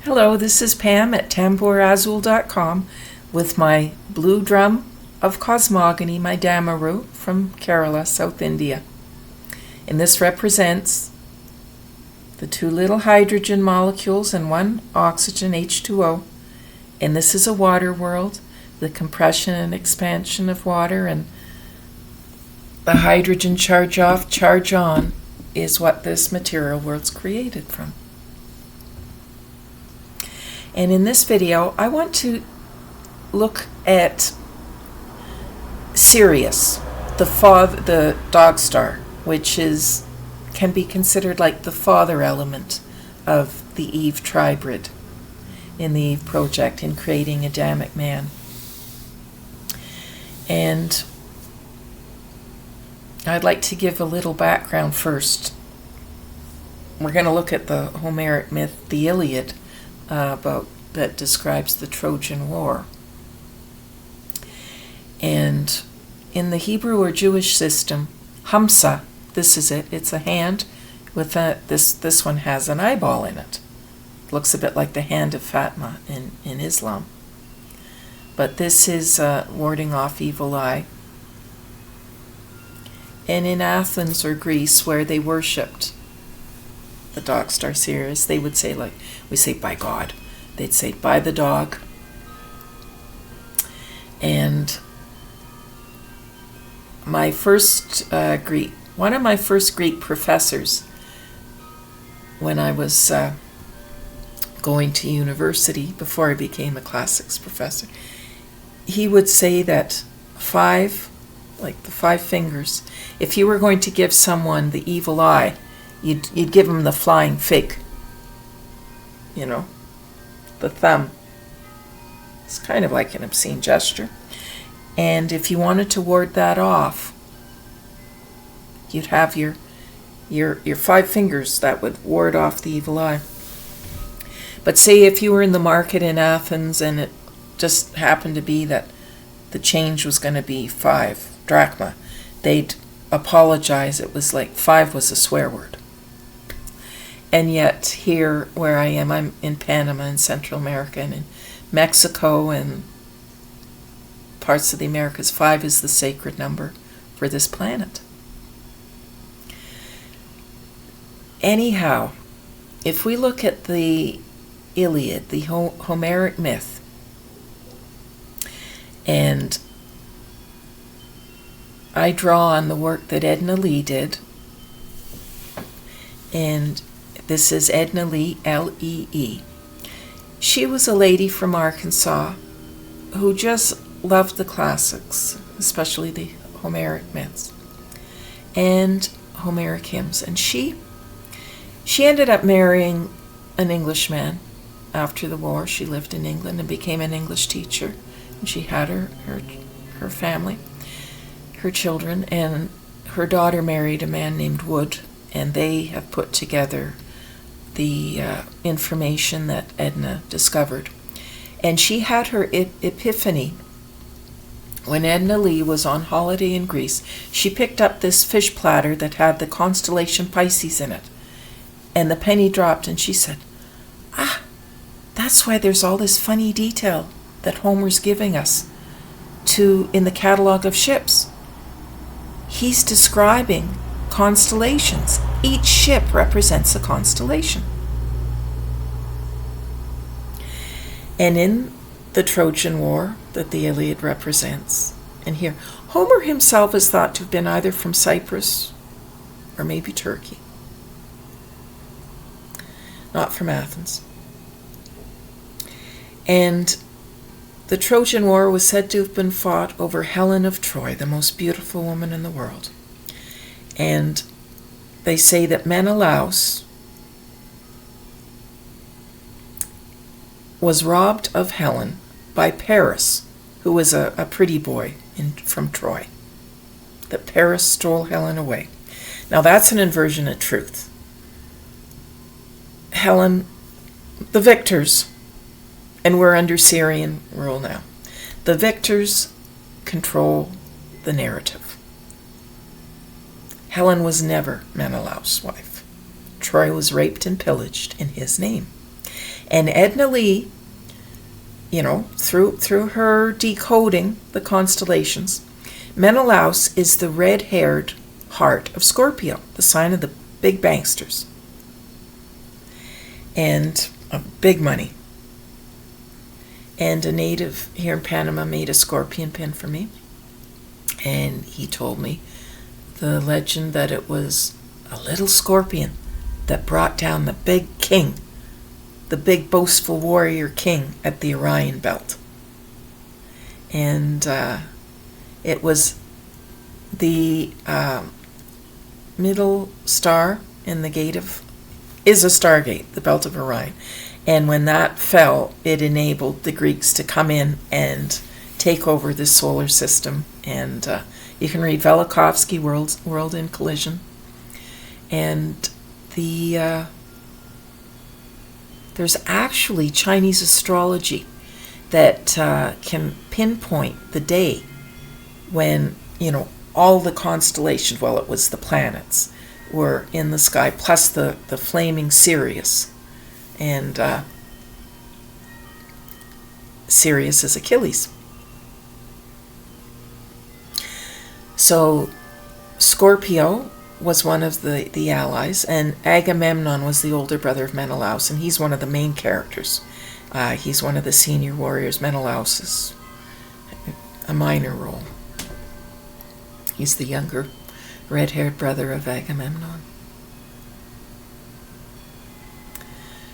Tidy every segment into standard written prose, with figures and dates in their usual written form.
Hello, this is Pam at tambourazul.com with my blue drum of cosmogony, my Damaru from Kerala, South India. And this represents the two little hydrogen molecules and one oxygen, H2O. And this is a water world, the compression and expansion of water, and the hydrogen charge off, charge on is what this material world's created from. And in this video, I want to look at Sirius, the dog star, which can be considered like the father element of the Eve tribrid in the Eve project in creating Adamic man. And I'd like to give a little background first. We're going to look at the Homeric myth, the Iliad, that describes the Trojan War. And in the Hebrew or Jewish system, Hamsa, this is it. It's a hand with this one has an eyeball in it. Looks a bit like the hand of Fatima in Islam. But this is warding off evil eye. And in Athens or Greece, where they worshipped the dog star Sirius, they would say, like we say, by God. They'd say, by the dog. And my first one of my first Greek professors, when I was going to university, before I became a classics professor, he would say that the five fingers, if you were going to give someone the evil eye, you'd give them the flying fig, the thumb. It's kind of like an obscene gesture. And if you wanted to ward that off, you'd have your five fingers that would ward off the evil eye. But say if you were in the market in Athens and it just happened to be that the change was going to be 5 drachma, they'd apologize. It was like 5 was a swear word. And yet here where I am, I'm in Panama in Central America, and in Mexico and parts of the Americas, 5 is the sacred number for this planet. Anyhow, if we look at the Iliad, the Homeric myth, and I draw on the work that Edna Lee did, and this is Edna Lee, L-E-E. She was a lady from Arkansas who just loved the classics, especially the Homeric myths and Homeric hymns. And she ended up marrying an Englishman after the war. She lived in England and became an English teacher. And she had her family, her children, and her daughter married a man named Wood, and they have put together the information that Edna discovered. And she had her epiphany when Edna Lee was on holiday in Greece. She picked up this fish platter that had the constellation Pisces in it, and the penny dropped, and she said, that's why there's all this funny detail that Homer's giving us in the catalogue of ships. He's describing constellations. Each ship represents a constellation. And in the Trojan War that the Iliad represents, and here, Homer himself is thought to have been either from Cyprus or maybe Turkey, not from Athens. And the Trojan War was said to have been fought over Helen of Troy, the most beautiful woman in the world. And they say that Menelaus was robbed of Helen by Paris, who was a pretty boy from Troy. That Paris stole Helen away. Now that's an inversion of truth. Helen, the victors, and we're under Sirian rule now, the victors control the narrative. Helen was never Menelaus' wife. Troy was raped and pillaged in his name. And Edna Lee, through her decoding the constellations, Menelaus is the red-haired heart of Scorpio, the sign of the big banksters. And big money. And a native here in Panama made a scorpion pin for me. And he told me the legend that it was a little scorpion that brought down the big king, the big boastful warrior king at the Orion belt. And it was the middle star in the gate is a stargate, the belt of Orion. And when that fell, it enabled the Greeks to come in and take over the solar system. And you can read Velikovsky, World in Collision. And there's actually Chinese astrology that can pinpoint the day when, all the constellations, well, it was the planets, were in the sky, plus the flaming Sirius. And Sirius is Achilles. So Scorpio was one of the allies, and Agamemnon was the older brother of Menelaus, and he's one of the main characters. He's one of the senior warriors. Menelaus is a minor role. He's the younger, red-haired brother of Agamemnon.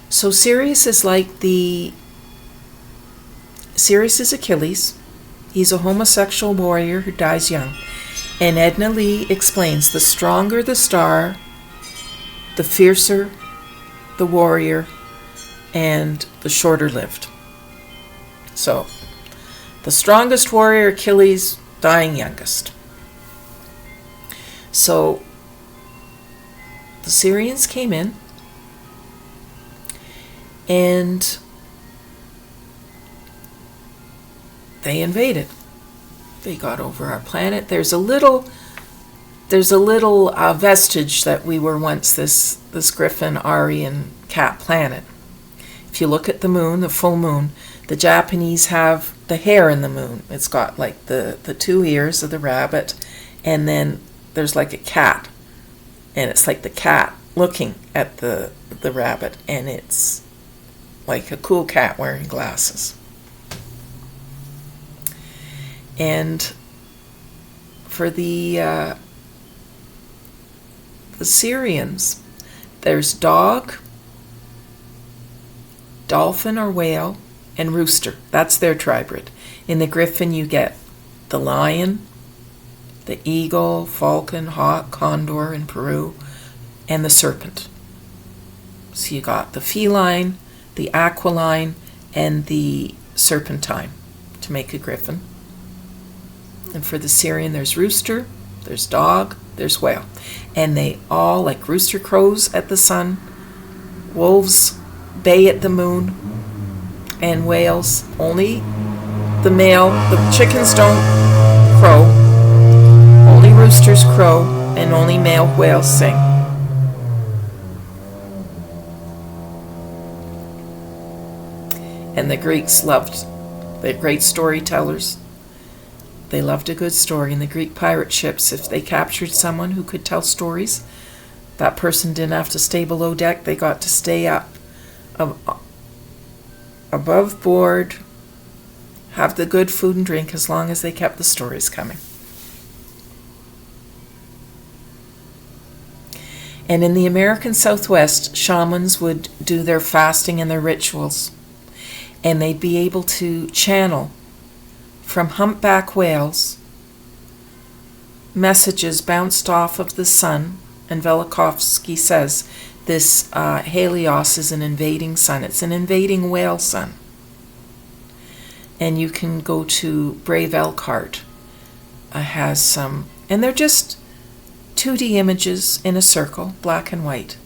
So Sirius is Achilles. He's a homosexual warrior who dies young. And Edna Lee explains the stronger the star, the fiercer the warrior, and the shorter lived. So, the strongest warrior, Achilles, dying youngest. So, the Sirians came in, and they invaded. They got over our planet. There's a little vestige that we were once this griffin Aryan cat planet. If you look at the moon, the full moon, the Japanese have the hair in the moon. It's got like the 2 ears of the rabbit, and then there's like a cat, and it's like the cat looking at the rabbit, and it's like a cool cat wearing glasses. And for the Sirians, there's dog, dolphin or whale, and rooster. That's their tribrid. In the griffin, you get the lion, the eagle, falcon, hawk, condor in Peru, and the serpent. So you got the feline, the aquiline, and the serpentine to make a griffin. And for the Sirian, there's rooster, there's dog, there's whale. And they all, like rooster crows at the sun, wolves bay at the moon, and whales, only the male, the chickens don't crow, only roosters crow, and only male whales sing. And the Greeks they're great storytellers. They loved a good story. In the Greek pirate ships, if they captured someone who could tell stories, that person didn't have to stay below deck. They got to stay up above board, have the good food and drink as long as they kept the stories coming. And in the American Southwest, shamans would do their fasting and their rituals, and they'd be able to channel from humpback whales messages bounced off of the sun. And Velikovsky says this Helios is an invading sun. It's an invading whale sun. And you can go to Brave Elkhart. Has some, and they're just 2D images in a circle, black and white.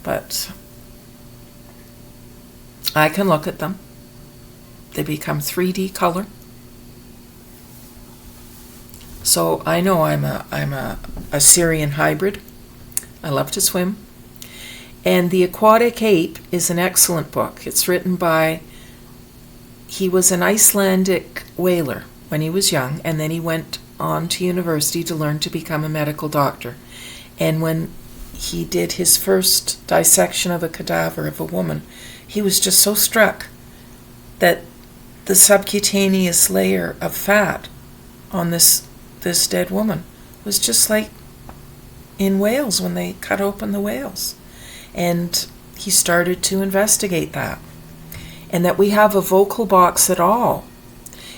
But I can look at them. They become 3D color. So I know I'm a Sirian hybrid. I love to swim. And The Aquatic Ape is an excellent book. It's written by, he was an Icelandic whaler when he was young, and then he went on to university to learn to become a medical doctor. And when he did his first dissection of a cadaver of a woman, he was just so struck that the subcutaneous layer of fat on this dead woman was just like in whales when they cut open the whales. And he started to investigate that. And that we have a vocal box at all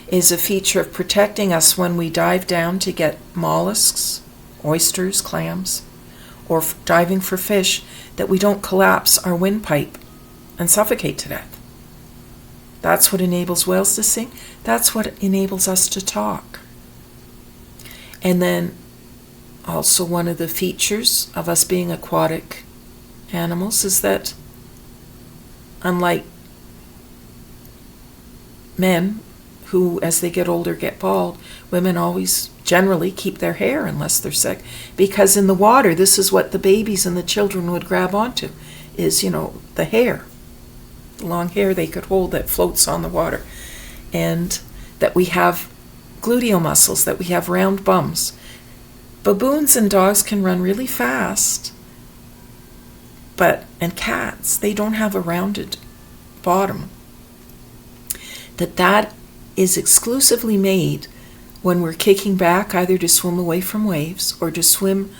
is a feature of protecting us when we dive down to get mollusks, oysters, clams, or diving for fish, that we don't collapse our windpipe and suffocate to death. That's what enables whales to sing. That's what enables us to talk. And then also one of the features of us being aquatic animals is that, unlike men who, as they get older, get bald, women always generally keep their hair unless they're sick, because in the water, this is what the babies and the children would grab onto, is, the hair, the long hair they could hold that floats on the water. And that we have gluteal muscles, that we have round bums. Baboons and dogs can run really fast, and cats, they don't have a rounded bottom. That is exclusively made when we're kicking back, either to swim away from waves or to swim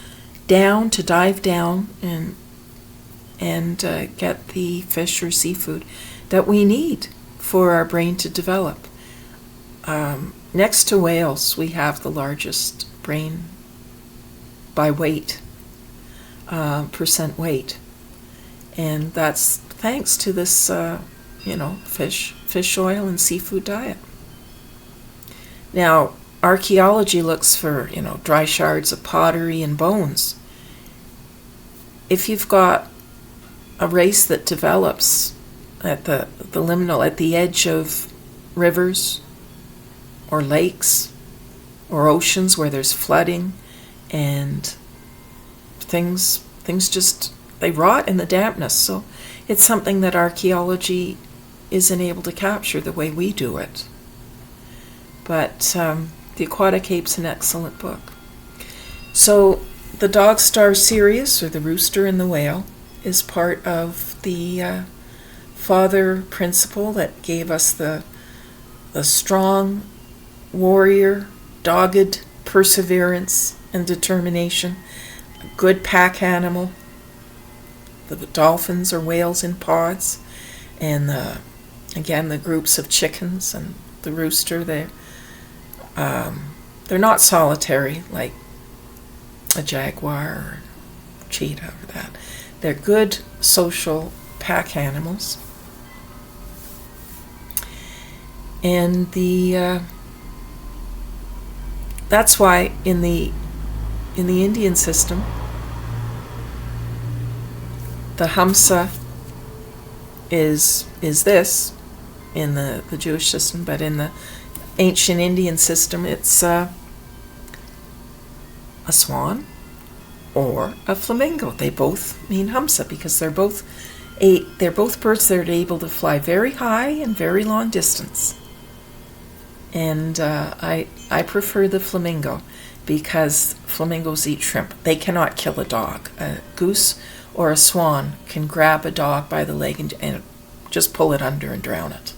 down, to dive down and get the fish or seafood that we need for our brain to develop. Next to whales, we have the largest brain by weight, percent weight. And that's thanks to this, fish oil and seafood diet. Now, archaeology looks for, dry shards of pottery and bones. If you've got a race that develops at the liminal, at the edge of rivers or lakes or oceans where there's flooding and things just, they rot in the dampness. So it's something that archaeology isn't able to capture the way we do it. But The Aquatic Ape's an excellent book. So the dog star Sirius, or the rooster in the whale, is part of the father principle that gave us the strong warrior, dogged perseverance and determination, a good pack animal, the dolphins or whales in pods, and the groups of chickens and the rooster. They're not solitary like a jaguar or cheetah or that. They're good social pack animals. And that's why in the Indian system, the Hamsa is this in the Jewish system, but in the ancient Indian system, it's a swan or a flamingo. They both mean Hamsa because they're both birds that are able to fly very high and very long distance. And I prefer the flamingo because flamingos eat shrimp. They cannot kill a dog. A goose or a swan can grab a dog by the leg and just pull it under and drown it.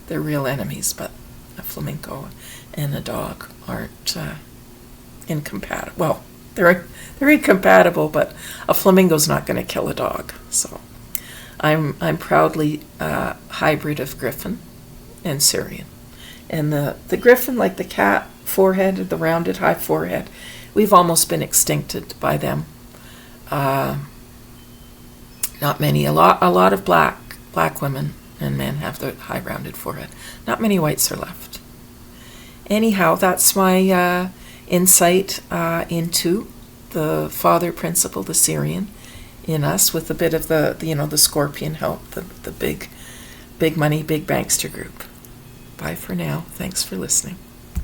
They're real enemies, but a flamingo and a dog aren't incompatible. Well, they're incompatible, but a flamingo's not going to kill a dog. So I'm proudly a hybrid of griffin and Sirian. And the griffin, like the cat forehead, the rounded high forehead, we've almost been extincted by them. Not many. A lot of black women and men have the high rounded forehead. Not many whites are left. Anyhow, that's my insight into the father principle, the Sirian, in us, with a bit of the scorpion help, the big money, big bankster group. Bye for now. Thanks for listening.